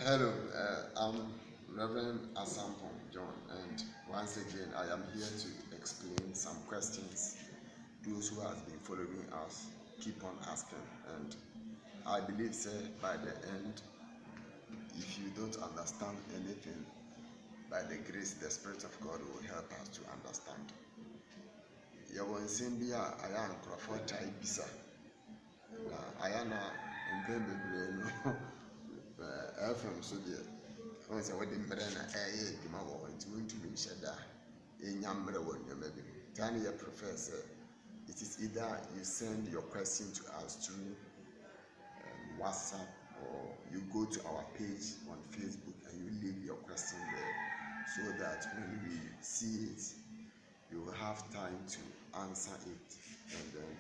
Hello, I'm Reverend Asampong John, and once again, I am here to explain some questions those who have been following us keep on asking. And I believe, sir, by the end, if you don't understand anything, by the grace, the Spirit of God will help us to understand. Yɛwɔ nsɛm bi a ayɛ a nkurɔfoɔ taa bisa, na ayɛ na mpɛn bebree no FM so deɛ ɔn sɛ wɔde mmerɛ na ɛyɛ adwuma wɔ hɔ nti wɔntumi nhyɛ da ɛnya mmerɛ wɔ nneɛma bi mu. Taa ne yɛ prefer sɛ it is either you send your question to us through WhatsApp, or you go to our page on Facebook and you leave your question there, so that when we see it, you will have time to answer it and then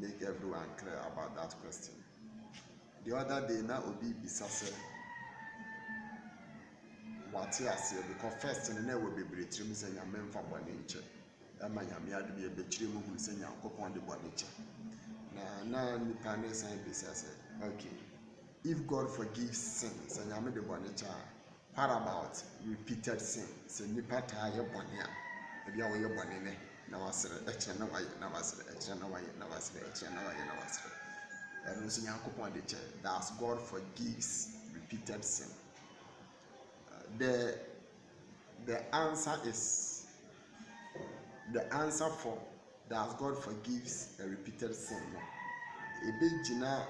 make everyone clear about that question. The other day, na obi bisa sɛ wate aseɛ because first no na ɛwɔ bebree tirim sɛ nyame mfa bɔne nkyɛ ɛma nyame adom yɛ bɛkyerɛ mu hunu sɛ nyankopɔn de bɔne kyɛ na nipa ne san bisa sɛ okay, if God forgives sin sɛ nyame de bɔne kyɛ a, what about repeated sin? Sɛ nipa taa yɛ bɔne a ebi a wɔyɛ bɔne ne na wasere ɛkyerɛ na wayɛ na wasere ɛkyerɛ na wayɛ na wasere ɛkyerɛ na wayɛ na wasere. And also, that God forgives repeated sin. The answer is the answer for that God forgives a repeated sin. Ebe jina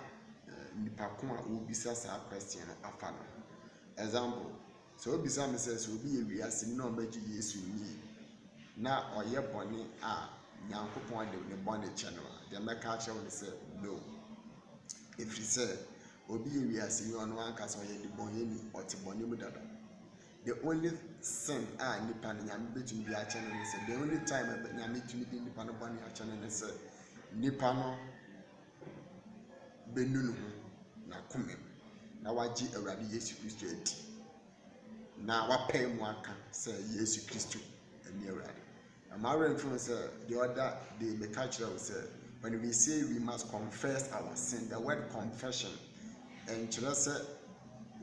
nipa ko a obisa saa question afa no. Example, so obisa me say so obi ewiase na omaji Yesu ni na oye bɔne a Nyankopɔn de ne bɔne kyɛ no a, the meka kyerɛ wo say no. If you say obi ewiase yi ono ankasa oye de bɔne ni ɔte bɔne mu dada, the only sin a nipa no nyame betumi bi akyɛ no ne sɛ the only time nyame tumi bi nipa no bɔne akyɛ no ne sɛ nipa no benu no ho na komem na wagye Awurade Yesu Kristo adi na wapɛ mu aka sɛ Yesu Kristo ani Awurade. Amara mfun sɛ the other day me catch you say when we say we must confess our sin, the word confession and kyerɛ sɛ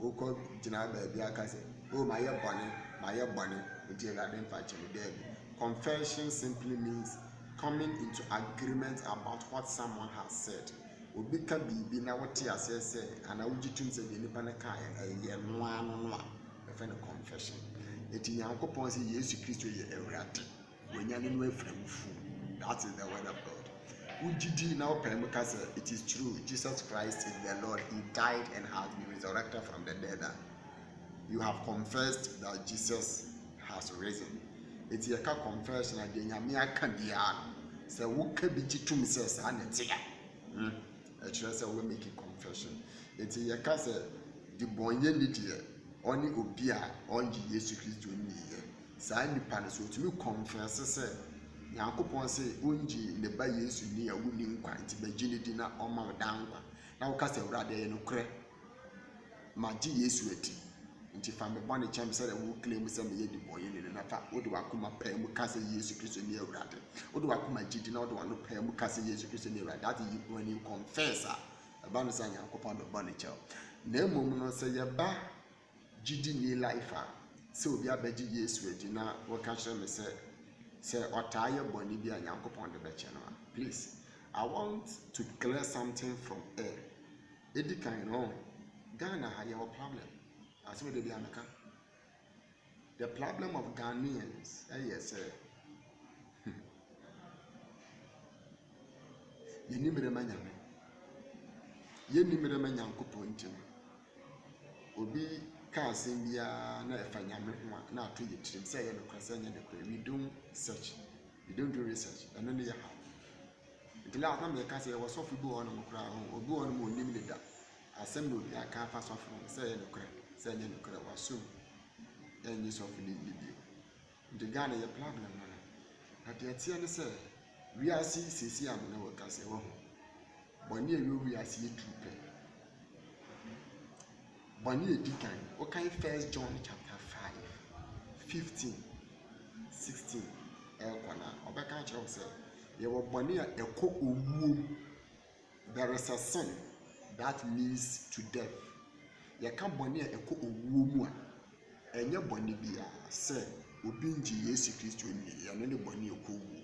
wokɔ gyina baabi aka sɛ oh my bɔne nti Awurade mfa kyɛ me there. Confession simply means coming into agreement about what someone has said. Obi ka bibi na wote asɛ sɛ ana wogye tum sɛ de nipa no ka ɛyɛ noa no a ɛfɛ no confession. Eti Nyankopɔn sɛ Yesu Kristo yɛ Awurade wonyane no afira mufu. That is the word of God. Ujidi now permukasa, it is true, Jesus Christ is the Lord. He died and has been resurrected from the dead. You have confessed that Jesus has risen. It's a confession that the Yamia can be on. So, who can be to says, and it's here. A church will make a confession. It's a case the bonye only obia on Jesus Christ. Sign the palace to me confess. Nyankopɔn sɛ onji ne ba Yesu ni a wuni nkwa nti bagye ne di na ɔma wo dan nkwa na wo ka sɛ Awurade yɛ no korɛ ma gye Yesu ati nti fa me bɔne kyɛm sɛ wo claim sɛ me yɛ di bɔyɛ ne na fa wo de wakoma pɛ mu ka sɛ Yesu Kristo ni Awurade wo de wakoma gye di na wo de wano pɛ mu ka sɛ Yesu Kristo ni Awurade. That is when you confess a ɛba no sɛ Nyankopɔn de bɔne kyɛw na mmom no sɛ yɛba gyidi ni life a sɛ obi abɛgye Yesu ati na wɔka kyerɛ me sɛ Otaye boni bi a Nyankopɔn de bɛkyɛ no. Please, I want to clear something from air. Edi kan no Ghana ha yɛ problem. Asɛm de bi ameka. The problem of Ghanaians ɛyɛ sɛ yɛni mmerɛ ma Nyame. Yɛni mmerɛ ma Nyankopɔn nti no. Obi ka asɛm bia na ɛfa Nyame ho a na ato yɛ tirim sɛ yɛ no kwasɛ nyɛ de kɔ. We don't search. We don't do research. Ɛno ne yɛ ha. Nti la na me ka sɛ wɔ sɔfo bi wɔ no mo kra ho. Obi wɔ no mo nim ne da. Asɛm no obi aka fa sɔfo sɛ yɛ no kra, sɛ nyɛ no kra waso. Ɛnyɛ sɔfo ne bi. Nti Ghana yɛ problem no. Na de atia ne sɛ wiase sisi am na wɔ ka sɛ wɔ ho. Bɔne ɛwɔ wiase yɛ tupe. Bɔne edi kan. Okay, 1 John chapter 5, 15, 16. Ekwana obeka kyerɛ sɛ yɛwɔ bɔne a ɛkɔ owuo. There is a sin that leads to death. Yɛka bɔne a ɛkɔ owuo mu a ɛnyɛ bɔne bia sɛ obi ngye Yesu Kristo ni ɛno ne bɔne ɛkɔ owuo.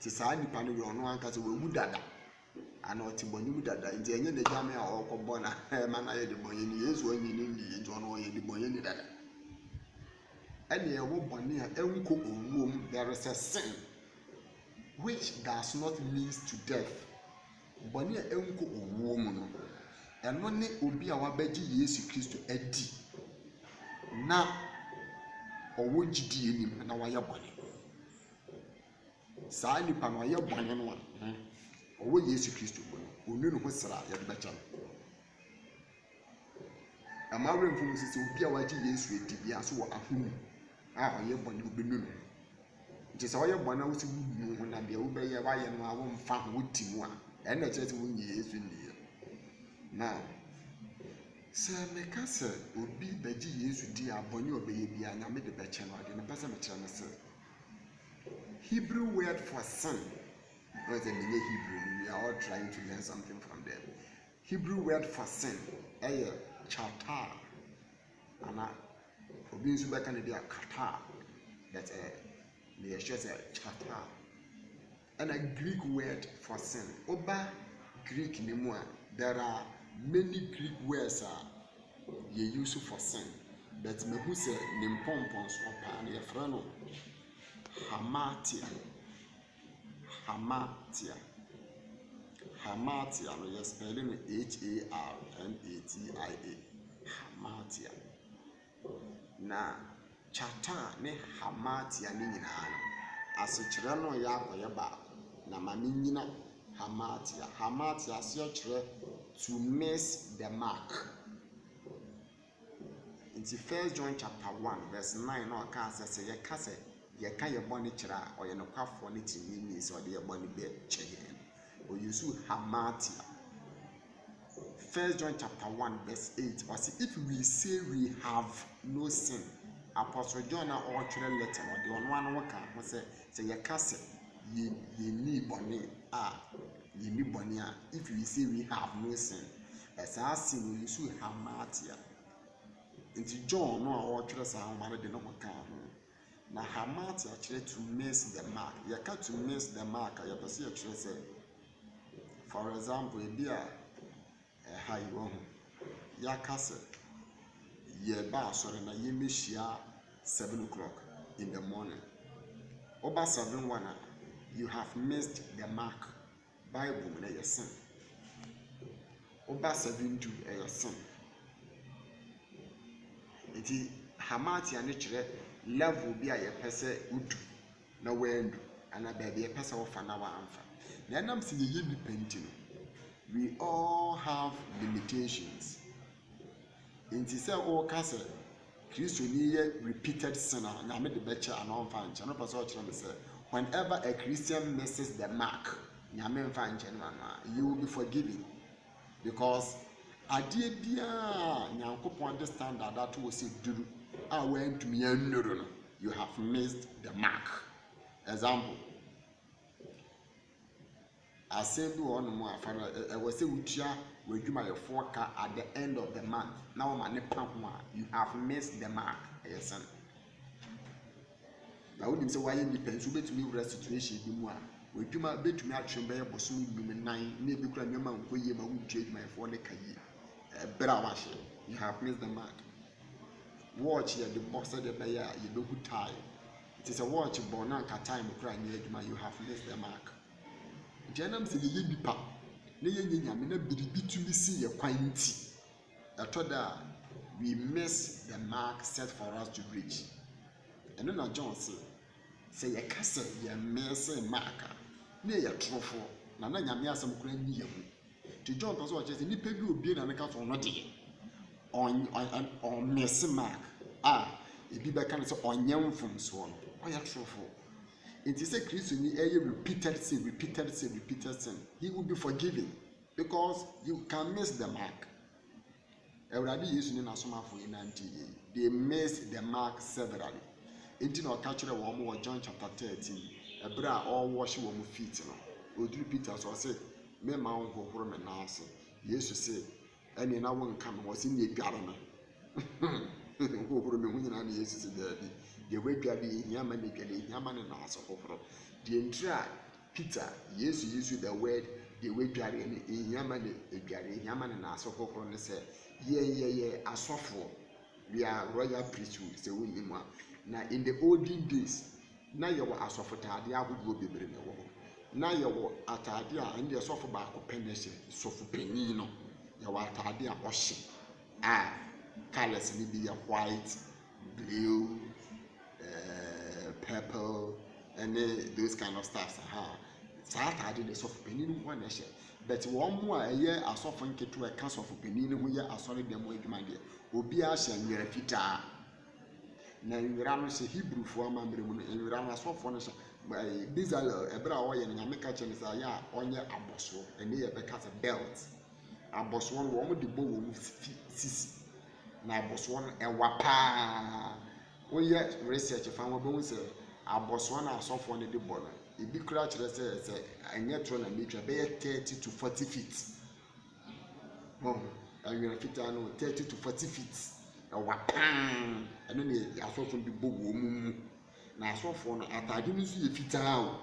Ti saa nipa no ɔno ankasa wawu dada ana ɔte bɔne mu dada nti ɛnyɛ ne gyame a ɔkɔbɔ na ɛma na yɛ de bɔne ni Yesu anyi ne ni nti ɔno ɔyɛ de bɔne ni dada. Ɛne ɛwɔ bɔne a ɛnkɔ owuo mu. There is a sin which does not lead to death. Bɔne a ɛnkɔ owuo mu no ɛno ne obi a wabɛgye Yesu Kristo adi na ɔwɔ gyidie nim na wayɛ bɔne. Saa nipa no ɔyɛ bɔne no a ɔwɔ Yesu Kristo bɔne ɔnu ne ho sra yɛde bɛkyɛ no. Ɛmawerɛ mfom sisi obi a wagye Yesu adi bia so wɔ ahonu a ɔyɛ bɔne obɛnu no. Nti sɛ ɔyɛ bɔne a wosi wunu ho na bia wobɛyɛ wayɛ no a womfa ho woti mu a ɛna kyerɛ sɛ wonye Yesu nniɛ. Now sɛ meka sɛ obi bɛgye Yesu di a bɔne ɔbɛyɛ bia Nyame de bɛkyɛ no ade ne pɛ sɛ mekyerɛ no sɛ Hebrew word for sin. Because in Hebrew, we are all trying to learn something from them. Hebrew word for sin, chata, and obi nso bɛka ne dia kata, that they just say chata. And a Greek word for sin. Oba Greek name there are many Greek words you use for sin. But me who say nimpompons opa and your friend Hamatia. Hamatia. Hamatia. No, you're spelling H-A-R-M-A-T-I-A. Hamatia. Na chata ne Hamatia ni nyina. Asikyerɛ no yɛ akɔyɛ baako. Na ma me nyina Hamatia. Hamatia se kyerɛ to miss the mark. In 1 John chapter 1 verse 9 no ka sɛ yɛka sɛ yɛka yɛ bɔne kyerɛ a ɔyɛ nokwafoɔ ne tinini sɛ ɔde yɛ bɔne bɛ kyerɛ o yusu Hamatia. 1 John chapter 1 verse 8 was if we say we have no sin. Apostle John a ɔtwerɛ letter ɔde ɔno ano waka ho sɛ yɛka sɛ yɛni bɔne a yɛni bɔne a if we say we have no sin ɛsaa sin o yusu Hamatia. Nti John no a ɔtwerɛ saa ho de no ka ho. Na Hamatia actually to miss the mark. You can't to miss the mark. You can see actually say, for example, if you are high one, you can say, you are sorry, na you miss 7 o'clock in the morning. Over 7:1, you have missed the mark. Bible, na your sin. Over 7:2, your sin. It is Hamatia nature. Level be a pese udu na wendu ana baby a pese ofa na wa amfa na nam se ye depending. We all have limitations. Inti se o ka se Kristo ni ye repeated sinner na me de beche ana onfa nche no pese o kire me se whenever a Christian misses the mark nyame mfa nche no ana you will be forgiven because adie bia nyankopon understand that was say duru went to me you have missed the mark. Example. I said do on more I was say utia we do my 4K at the end of the month. Now my you have missed the mark. Yes, son. Now would say why you depends to me situation be more. We do my bit to me at Chimbe Bosu nine, maybe cry your man who you would change my 4K. Brawash, you have missed the mark. Watch here the box of the player, you be good time. It is a watch bonanka time crying you have missed the mark. Janam said the yipa, Nayamina be to me see a quantity. I told her we miss the mark set for us to reach. And then John say a castle, ye miss a marker, near a trophy, Nana Yamia some grand year. To John was watching the people who be an account for nothing. On miss mark it be back on young from swan or your trophy. It is a Christian repeated sin, he will be forgiven because you can miss the mark. Already using in Asoma for 90 they missed the mark severally. It no catch a one more John chapter 13. A bra all wash one feet. Would Peter so say, me mount go from an answer. yesu se ɛne na wɔn nka no wɔsi ne edware no hohoro me hunyina na yesu se daabi de wadware ehia ma ne dware ehia ma ne na aso hohoro de ntra Peter yesu the word de wadware ne ehia ma ne edware ehia ma ne na aso hohoro ne se ye asofo we are royal priesthood se woni mu na in the olden days na yewo asofo taade agogo bebre ne wo na yewo ataade a ende asofo ba ko penese sofo panyin no yewo ataade a ohye colors ni be white, blue, purple, and those kind of stuff. Saturday the soft penny one nation. But one more a year a soften to a council of penny who are sorry them with my dear. Obia shall be a fita. Now you ran say Hebrew for my and you ran a soft furniture by Bizarre, a brow and Yamaka Chinese on your apostle, and they have a cut of belt. A boss one woman the bow sissy. Na boss one e wapa wo ye research fa wo be say aboss one asofo ne de bolo e bi kura kire say anya tro na metwa be 30 to 40 feet anwere fita no 30 to 40 feet e wapa eno ne asofo bi bogo mu na asofo no atade no so ye fita o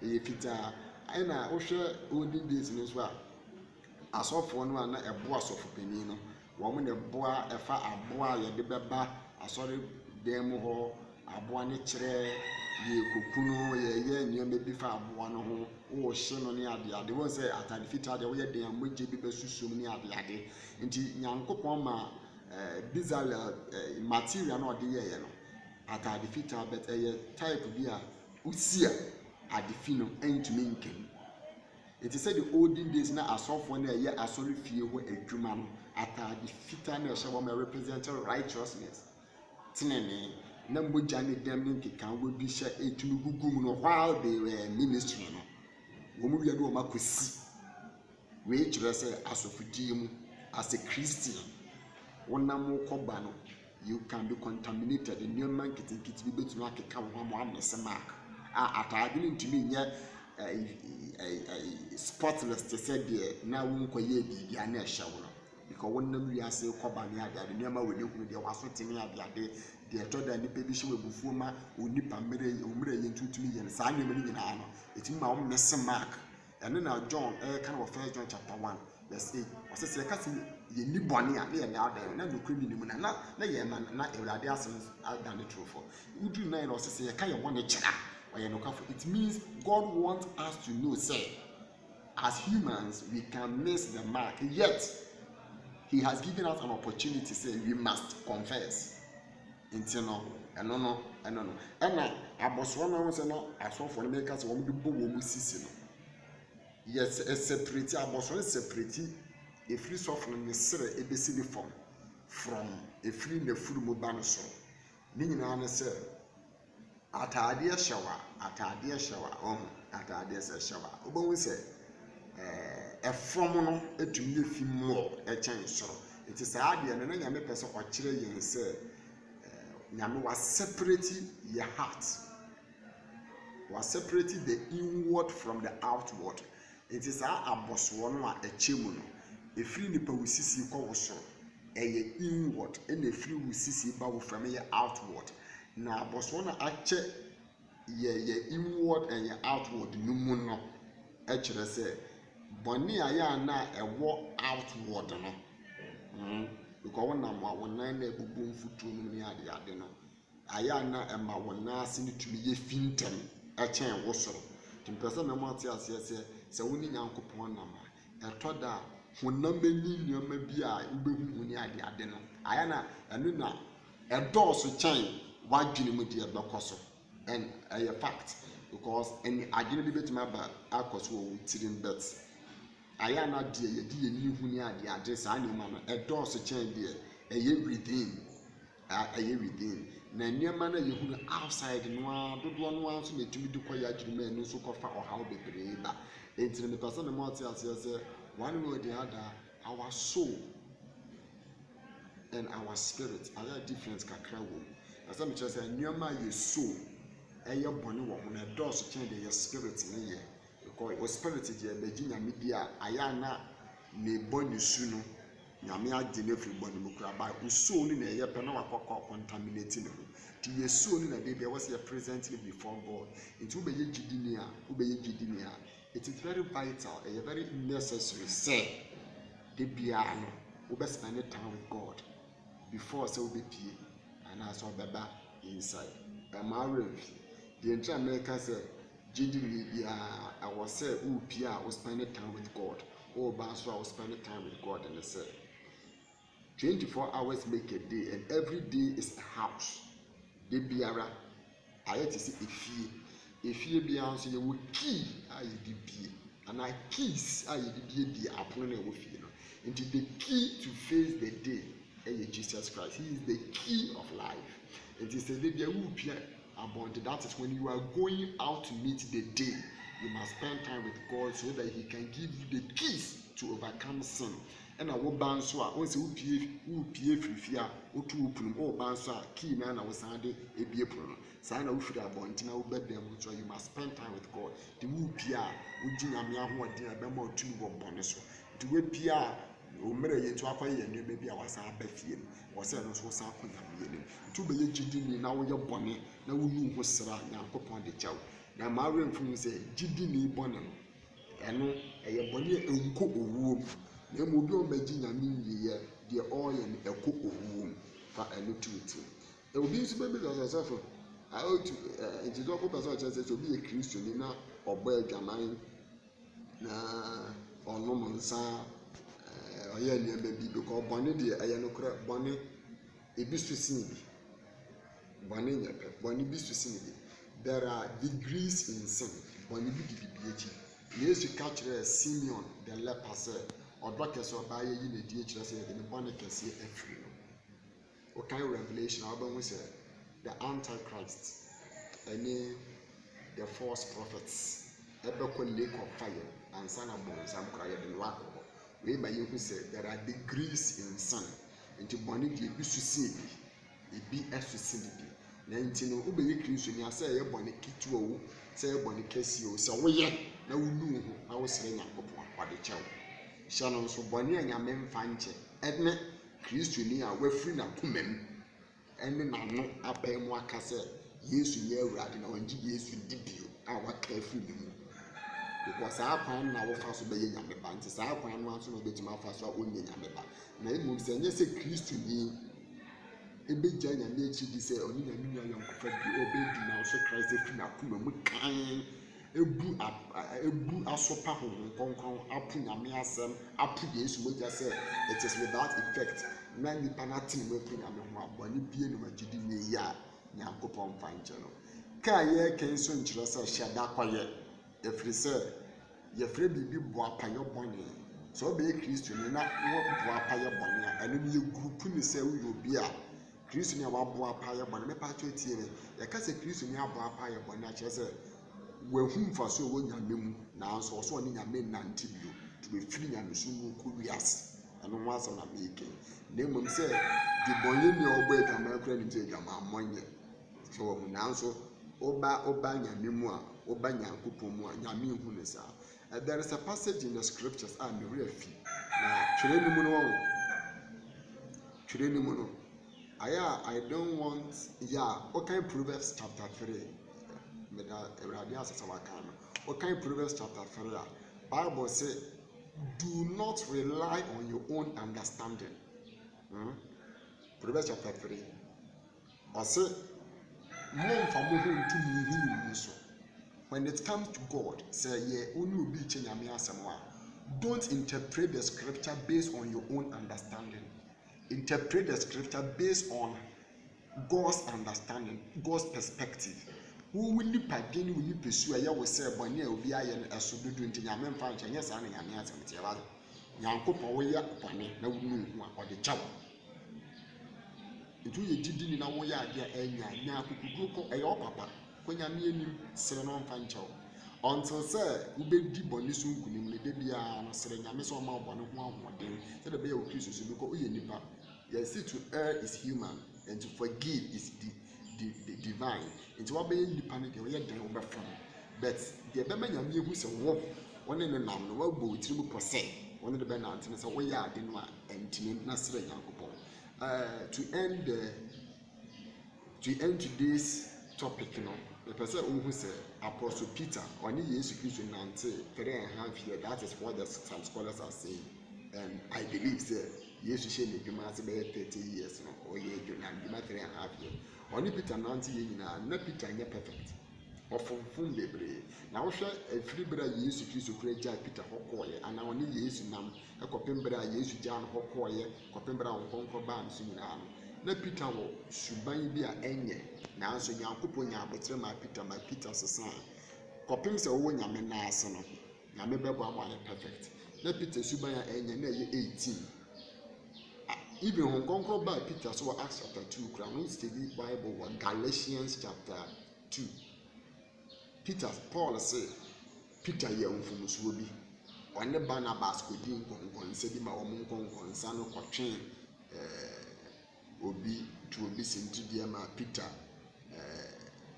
ye fita ai na wo hwe olden days no so a asofo no na ebo asofo pani no woman the boy efa aboa ye de beba asori dem ho aboa ne kire ye kokunu ye nneema bi fa aboa no ho wo hye no ne ade won say atade fita de wo ye den amoje bi besusum ne ade nti nyankopon ma bizarre material no de ye no atade fita bet ye type bi a usia ade fi no entumi nkem. It is said the olden days na asofo na ye asori fie ho adwuma no atade fita na ehye wo represent righteousness tinene na mogya ne dem ne nkekan wo bi hye etumi gugum no while they were ministry no wo mu wiade wo makosi we kire say asofodi mu as a Christian wonam koba no you can be contaminated in your man kitikiti bi betumi akeka wo ho amese mark atade ne ntumi nye spotless to say there na won koye bibia na ehye wo because one nam wiase koba ne ade ne ma woni hunu de waso tini ade de toda ni pe bi hye webufuo ma onipa umre ye ntutumi ye sa anwem ni nyina no etimi ma wo mess mark ene na John kind of 1 John chapter 1 verse 8 wase se ka se ye ni bone a na ye na ade na nokuri ni mu na ye ma na ewrade asem adan the truth for udu na no se ye ka ye bone kira. It means God wants us to know, say, as humans, we can miss the mark, yet He has given us an opportunity to say we must confess. Until no. And I was one of them, I saw for the makers of the boom sissy. Yes, a separate, I was one separate, a free suffering, a city from a free in the food mobile. Meaning, I say, atade shower atade shower obo say from no etumi le fi mo chen soro it is ade no nyame pese o kire yen say nyame was separate your heart was separate the inward from the outward. It is aboso no a echemu no efiri nipa wusisi ko woso eye inward and efiri wusisi ba wo from your outward. Na aboso na ache ye inward and ye outward numu no e kire se boni aya na ewo outward no because wona na ebubu mfutu no ni ade no aya na ema wona ase ni tumi ye fintem e chen wosoro timpese me mate ase se woni nyankopon na ma etoda honam ani nyoma bi a ubehu ni ade no aya na enu na edoso chen wadwene mu de ebekoso and a fact because any adwene bi betima ba akoso wo tirim bet aya na de ye de ni hu ni ade sa na ma no edoso chen de eye within na niema na ye hu outside no dodo no anso na tumi de koya adwene ma no so kofa ohaw bebre ba entire me person me moti ase one way or the other our soul and our spirit are different kakra wo. As I just say, Nyama ye soul, a your bonny woman, a does change your spirit in a year. Because your spirit is a Virginia media, Ayana, ne boni suno nyame agye ne free boni mukura ba uso ni na ye pe na wakọ contaminate ne ho ti ye so ni na de be was presently before God it will be gidini a it is very vital and very necessary say de bia no we be spend time with God before say we be pie and as obeba inside marriage the entire America say gidini bia I was say we pie we spend time with God oh banso we spend time with God and say 24 hours make a day and every day is a house de biara ayeti se efie biara so ye wo key ayi di bie and I keys ayi di bie apono na wo fie no into the key to face the day Jesus Christ. He is the key of life. It is the day that will appear about. That is when you are going out to meet the day. You must spend time with God so that He can give you the keys to overcome sin. And I will bounce once you pay free fear or two or bounce key man. I was Sunday a be a problem. Sign of free about now, but them so you must spend time with God. The woo pia, would you know what dear Bemo 2 or bonus to whip pia. O mere ye to akwa ye nwe bi a wasa abafie wo se no so sa akonya ye ne to be ye gidi ni na wo ye bone na wo nu ho sra Nyankopon de chaw na ma remfum se gidi ni bone no eno eye bone enko owuom na mo bi o magi nyame ye de oye ne eko owuom fa eno tuti e obi nso be bi so so I ought to it do ko person say so be a Christian ni na obo adwaman na ono monsa oya ni ebe because bone de aya no kra bone ebisu sinibi bone nyepe bone bisu sinibi there are degrees in sin bone bi bibiyechi Yesu catch Simeon the leper say odoke so ba ye yi na die kire say the bone kese afri no okay revelation abamu say the antichrist any the false prophets ebekọ lake of fire and sana bonsam kra ye de wako we by you say there are degrees in sin into boni de bi susi ebi asusi bi na nti no wo be ye Kristo ni asa ye boni kitu owo say ye boni kesi o say wo ye na wo nu ho na wo sere Nyankopon kwade chew sha no so boni anyame mfa nche ene Kristo ni a wafiri na komam ene na no apemu aka say Yesu ye awurade na onji Yesu dibio a waka afiri mu because akwan na wo fa so be ye nyame ba nti sa akwan no anso no betima fa so onye nyame ba na emum se nye se Kristo ni ebeja nyame echi di se oni nyame nya yankofa bi obedi na so Christ efi na kuma mu kan ebu asopa ho konkon apu nyame asem apu Yesu moja se it is without effect na ni panatin mo efi nyame ho aboni bie no magidi ni ya Nyankopon fa nche no ka ye kenso nkyiro se hyeda kwaye efiri se yefre bibi boa payo bone so be Kristo ni na wo boa payo bone a eno ye group ni se wo obi a Kristo ni wa boa payo bone me pa cho tie ne ye ka se Kristo ni aboa payo bone a che se we humfa so wo nyame mu na so so ni nyame nante bio to be firi nyame so mu ko wias eno wa so na meke na mum se di bonye ni obo edama kura ni je edama monye so wo na so oba nyame mu a oba Nyankopon mu a nyame hu ne sa there is a passage in the scriptures and we refi na twere ni mu no I don't want okay Proverbs chapter 3 me da Eurade asasa waka no okay Proverbs chapter 3 Bible say do not rely on your own understanding Proverbs chapter 3 I say when it comes to God, say don't interpret the scripture based on your own understanding. Interpret the scripture based on God's understanding, God's perspective. Who will you begin? Will you pursue? I will say, "But near will be I and as to do into Yaman function." Yes, I am answering it. Yanko power upon it. No, or the job. Itu ye didi ni na wo ya ade anya nya kukudu ko eyo papa konya mi enim sere no mfa nchaw until say wo be di boni so nkunim ne de bia no sere nyame so ma boni ho ahoden se de be ya okristo so because oye nipa yes to err is human and to forgive is the divine into what be nipa ne de wo ye den wo be fam but de be ma nyame ehu se wo woni ne nam no wa bo tiri mu pose one of the benantin is a way I didn't want and Nasra Yankupon. To end today's topic, the person who said Apostle Peter, or Jesus Christ in 3.5 years, that is what some scholars are saying. And I believe that Jesus should be 30 years or 3.5 years. Only Peter 90 years, not Peter perfect. Or from Lebre. Now, a free brother Jesus Christ to create Peter Hokoye, and I only Jesus Nam, a copembra Jesus John Hokoye, copembra on Concoban Sinan. Na Peter wo suban bi a enye na nso Nyankopon nya abotre ma Peter sesan kopim se wo nyame na ase no nyame bebo abane perfect na Peter suban a enye na ye 18 even Hong Kong by Peter so Acts chapter 2 kra no study Bible or Galatians chapter 2 Paul say Peter ye mfumusuo bi one Barnabas ko din konkonse bi ma omo konkonsa no kotwen obi to obi sinti dia ma Peter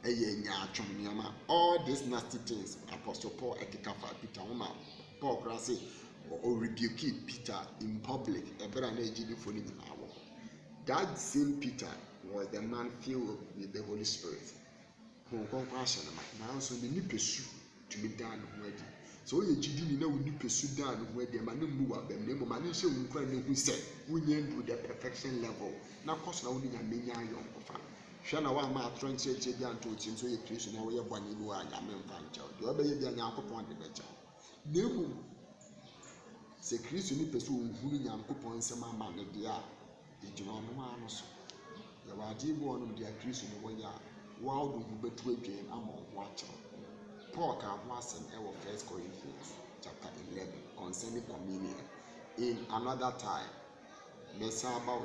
nya atwom niama all these nasty things Apostle Paul etikafa Peter woman Paul kra say or rebuke Peter in public ebra na ejidi fo ni na wo that same Peter was the man filled with the Holy Spirit who compassion na so the nipesu to be done ready so ye jidi ni na wo nipesu done ready ma na mu wa bem na mo ma na she wo kwa na hu say wonye do the perfection level na course na wo nya menya yon kofa hwe na wa ma atron cheche bi anto tim so ye Kristo na wo ye bone bi wa nya memfa ncha de obeye bi anya akopon de becha na mu se Kristo ni pesu ohuru Nyankopon nsem ama ne de a ejina ono ma no so ya wa di bo ono de Kristo no wo ya wa odo hu betu adwen ama ho acha Paul ka ho asem e wo 1 Corinthians chapter 11 concerning communion in another time Mesa about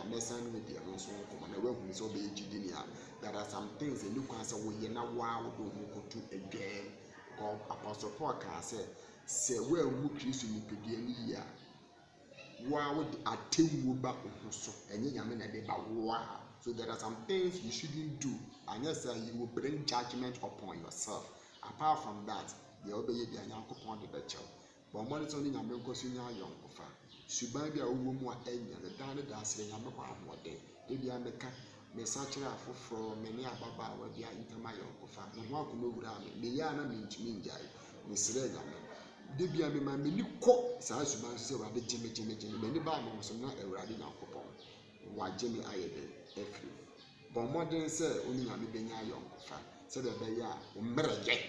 Mesa with the so na we hu so be jidi a there are some things and you can say we na wa do go to again God Apostle Paul can say we mu Kristo ni pedie ni ya wa would atemmu ba so enye nyame na de ba wa so there are some things you shouldn't do and yes you will bring judgment upon yourself apart from that the obey the Nyankopon de becho but mo so ni nyame nkoso nya ayon kofa suban bi a wo mu a enya the dan da asere nyame kwa amode e bia meka me sachira afoforo meni ababa wa bia intama ayon kofa no ho akoma wura me ya na mentumi njai me sere nyame de bia me ma meni ko saa suban so se wa de jeme meni ba mo so na ewurade Nyankopon wa jeme ayede efri bon modern se oni nyame benya ayon kofa se de be ya o mreje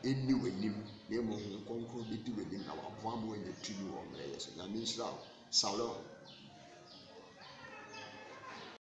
eni wanim na mo nkonkro bi di wanim na wa boa mo anya tunu o mreje so nyame nhyira Shalom.